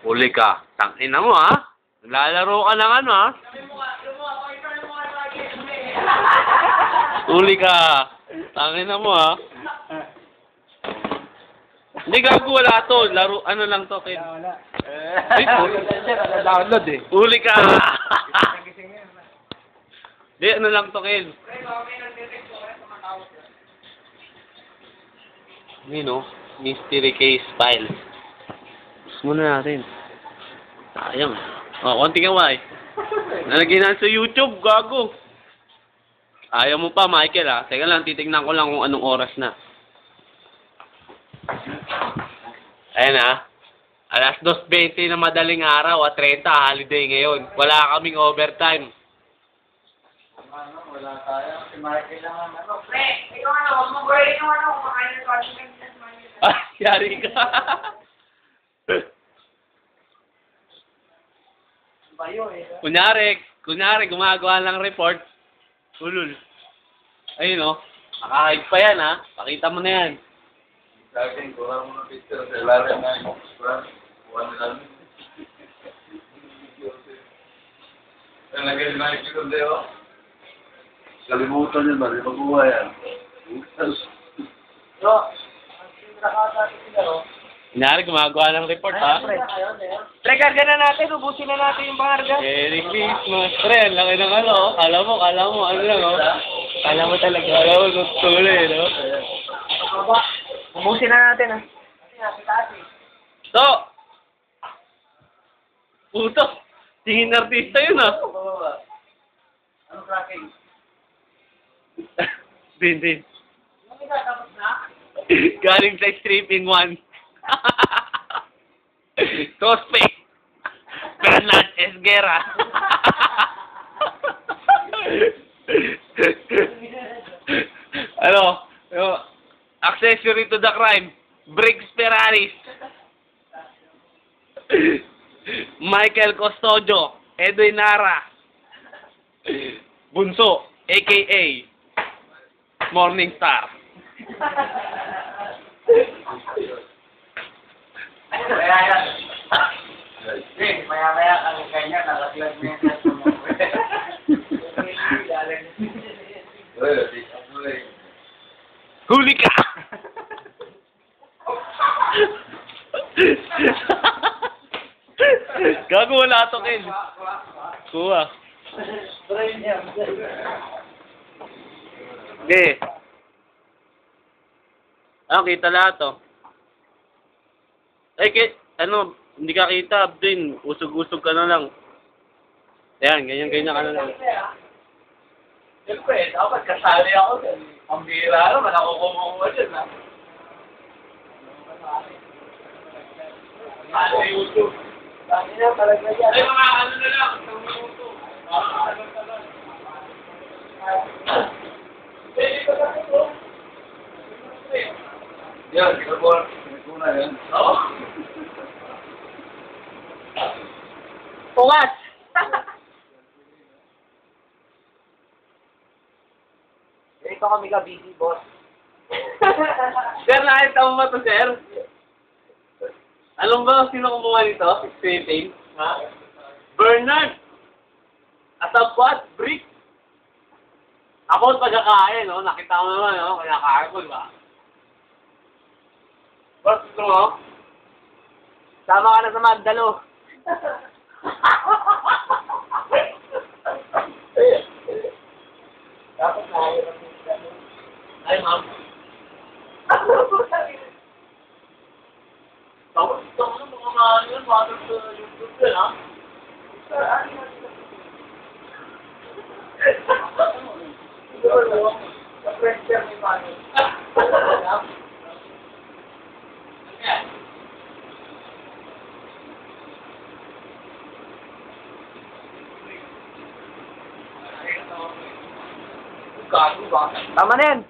Huli ka. Tangina mo, ha? Lalaro ka ng ano, ha? Huli ka. Tangina mo, ha? Hindi, gago, wala to. Laro, ano lang to, Ken? Wala. Ay, download eh. huli ka. Hindi, ano lang to, Ken? Hindi, no? Mystery case file. Gusto muna natin. Sayang. O, konting away. Nalagay na sa YouTube, gago. Ayaw mo pa, Michael, ha? Teka lang, titignan ko lang kung anong oras na. Ayan, ha? Alas 2:20 na madaling araw, 30, holiday ngayon. Wala kaming overtime. Wala tayo. Si Michael lang ang ano. Pre, ikaw ano, huwag mo gawin yung ano, kumakain ng condiment at money. Ah, yari ka. Bayo eh. Kunyari, gumagawa ng report. Ulul. Ayun, oh. Nakahid pa yan, ha? Pakita mo na yan. Sa akin, kurang mo ng picture sa ilalim na yung kuha na namin. Nalagay na yung picture dito. Kalimutan yun, mali maguha yan. So, ang sinrakata sila, no? Kunyari, gumagawa ng report, ha? Pre, karga na natin. Ubusin na natin yung pangarga. Merry Christmas. Pre, ang laki ng ano, oh. Kala mo, ano lang, oh. Kala mo talaga. Kala mo, tuloy, no? Ubusin na natin, ah. So! Puto! Tingin artista yun, ah. Anong tracking? Din. Ano ka, tapos na? Galing sa stripping one. Suspect. Bernard Esguerra. Ano? Accessory to the crime. Briggs Ferraris. Michael Custodio. Edwin Nara. Bunso. A.K.A. Morning Star. Maya-maya ang kanya, nakaklag mo yung Huli ka! Gago, wala to, Ken. Kuha. Okay. Kita lahat, to. Ano, hindi ka kita, Abdin. Usog-usog ka na lang. Ayan, ganyan ka na lang. Siyempre, dapat kasali ako dyan. Ang bira naman, ako kumukuha dyan, ha? Ano YouTube? Dami na, talaga dyan. Ay, mga ano na lang, sa YouTube. Dito ka ito. Yan, ginagawa na yan. Oo. Pungat! Ito kami ka busy, boss. Sir, nakita mo ba to, sir? Alam ba sino kumuha nito? Stripping? Ha? Bernard! Atabat, brick! Ako ang pagkakain, no? Nakita mo naman, no? Kaya ko, diba? Boss, gusto mo? Sama ka na sa Magdalo. Dapat na ayaw ng Magdalo. Ay, ma'am. Tapos, ito mo na mga mahal yun, mahal sa YouTube yun, ha? Sa pressure ni Manny. Tama na yan.